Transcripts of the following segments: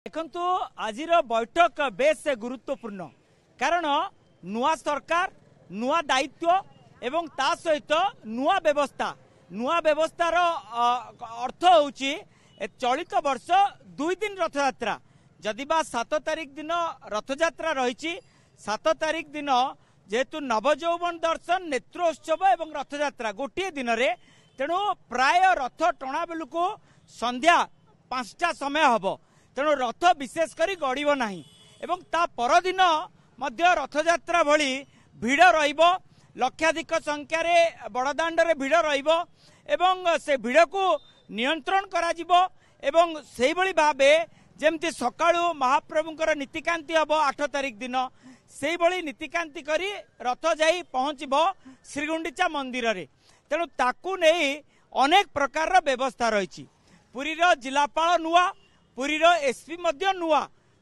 देखंतु आजिर बैठक बेस गुरुत्वपूर्ण कारण नुआ सरकार नुआ दायित्व एवं ता सहित नुआ व्यवस्थार अर्थ होउची चलित वर्ष 2 दिन रथयात्रा जदि बा 7 तारिख दिन रथयात्रा रही 7 तारिख दिन जेहेतु नवजौवन दर्शन नेत्रोत्सव एवं रथयात्रा गोटे दिन रे तेणु प्राय रथ टणा बेलू को संध्या 5टा समय हम तेणु रथ विशेष करी गड़ब नहीं एवं ता परदिन मध्य रथयात्रा भली भिड़ रहिबो लक्षाधिक संख्यार बड़दाण्ड रे भिड़ रहिबो एवं से भिड़ को नियंत्रण करा जिवो एवं सेही भली भाबे जेमती सकाळू महाप्रभुंकर नीतिकांति हबो 8 तारिख दिन सेही भली नीतिकांति करी रथ जाई पहुंचबो श्रीगुंडीचा मंदिर रे तेणु ताकू नहीं अनेक प्रकार व्यवस्था रही पुरीर जिलापाल नुआ पुरीर एसपी मध्य नुआ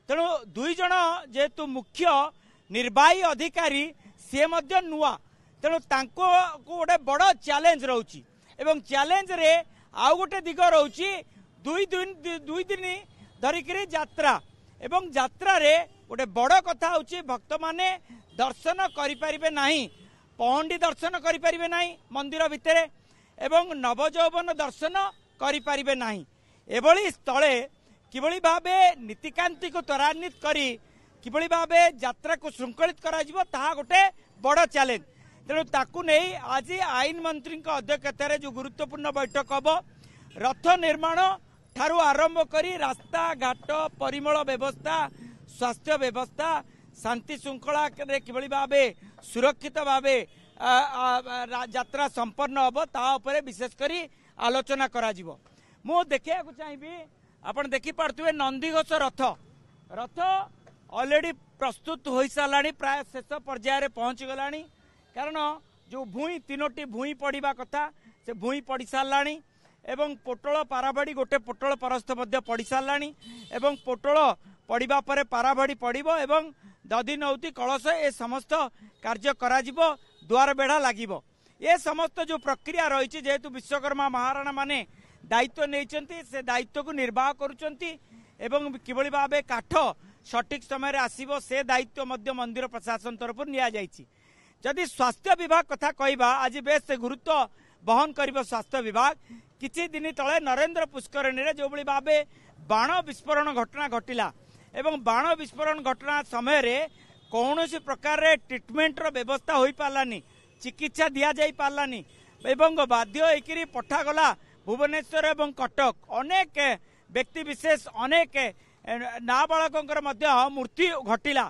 तेणु 2 जण जेहेतु मुख्य निर्वाही अधिकारी सी मध्य नुआ तेणु तांको गोटे बड़ चैलेंज रोची एवं चैलेंज रे आउ गोटे दिग रोची 2 दिन धरिक यात्रा एवं यात्रा रे गोटे बड़ कथा होची भक्त माने दर्शन करि परिबे नाही पहंडी दर्शन करि परिबे नाही मंदिर भितरे एवं नवजौवन दर्शन करि परिबे नाही एभली स्थले किभली भाबे नीतिकांति को त्वरान्वित करी किभली भाबे यात्रा को श्रृंखलित करा जिवो ताहा गोटे बड़ चैलेंज तेणु ताकू नहीं आज आईन मंत्री अध्यक्षतार जो गुरुत्वपूर्ण बैठक हम रथ निर्माण ठारू आरंभ करी रास्ता घाट परिमल व्यवस्था स्वास्थ्य व्यवस्था शांति श्रृंखला किभली भाबे सुरक्षित भाबे यात्रा संपन्न हम ता उपरे विशेष करी आलोचना करा जिवो मु देखिया को चाहिबी आपण देखि पारथुवे नंदीघोष रथ रथ ऑलरेडी प्रस्तुत हो साराणी प्राय शेष पर्यायर पहुंची गलानी कारण जो भूई 3टी भूई पड़ा कथा से भूई पड़ साराणी एवं पोटल पाराबाड़ी गोटे पोटल परस्थ पड़ साराणी एवं पोटल पड़ा पर पाराबाड़ी पड़ो एवं दधि नौती कलश ए समस्त कार्य करा द्वार बेढ़ा लगिबो ये समस्त जो प्रक्रिया रही जेहेतु विश्वकर्मा महाराणा माने दायित्व नहीं से दायित्व को निर्वाह करुचंती एवं किभली भाबे काठ सठिक समय आसीबो से दायित्व मध्य मंदिर प्रशासन तरफ निया जायछि जदि स्वास्थ्य विभाग कथा कहबा आज बेस गुरुत्व बहन करिबो स्वास्थ्य विभाग किछि दिन तले नरेंद्र पुष्करणी रे जो भली भाबे बाण विस्फोरण घटना घटिला एवं बाण विस्फोरण घटना समय रे कौनसी प्रकार रे ट्रीटमेंट रो व्यवस्था होई पालानी चिकित्सा दिया जाई पालानी एवं बाध्य होइकरी पठागला भुवनेश्वर एवं कटक अनेक व्यक्ति विशेष अनेक नाबालकों मृत्यु घटिला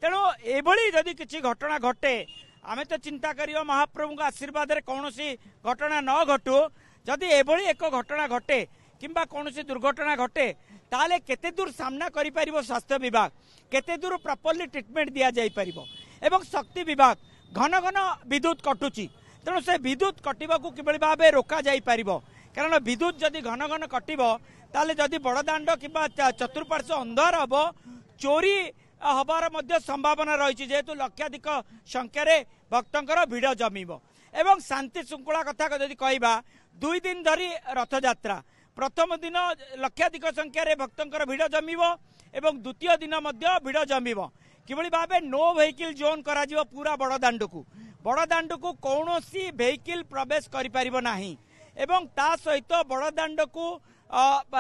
तेणु एभली जदि किसी घटना घटे आमे तो चिंता करियो महाप्रभु आशीर्वाद रे कौनसी घटना न घटू जदि एभली एक घटना घटे किंबा कौनसी दुर्घटना घटे ताले केते दूर सामना करि परिबो स्वास्थ्य विभाग केते दूर प्रॉपर्ली ट्रीटमेंट दिया जाई परिबो एवं शक्ति विभाग घन घन विद्युत कटुची तेणु से विद्युत कटिबा को किबळी भाबे रोका जाई परिबो कारण विद्युत जदि घन घन कटिबो ताले जदि बड़दाण्ड किंबा चतुर्पार्श्व अंधार हम चोरी हबार मध्य संभावना रही जेहेतु लक्षाधिक संख्यार भक्तंकर भिड़ जमीब एवं शांति श्रृंखला कथा जदि कहबा 2 दिन धरी रथयात्रा प्रथम दिन लक्षाधिक संख्यार भक्तंकर भिड़ जमीब एवं द्वितीय दिन मध्य भिड़ जमीब किभली भाबे नो वेहिकल जोन करा जिवो पूरा बड़दाण्ड को कौनसी वेहिकल प्रवेश करि परिबो नाही एवं ता सहित बड़दाण्ड को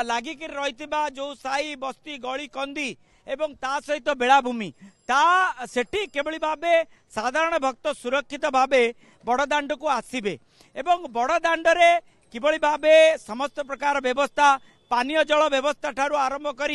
लागिक रही जो साई बस्ती गली कंदी एवं ता सहित बेलाभूमि ता सेठी केवली भाबे साधारण भक्त सुरक्षित भाबे बड़दाण्ड को आसीबे एवं बड़दाण्ड रे किभली भाबे समस्त प्रकार व्यवस्था पानीय जल व्यवस्था ठारू आरंभ करी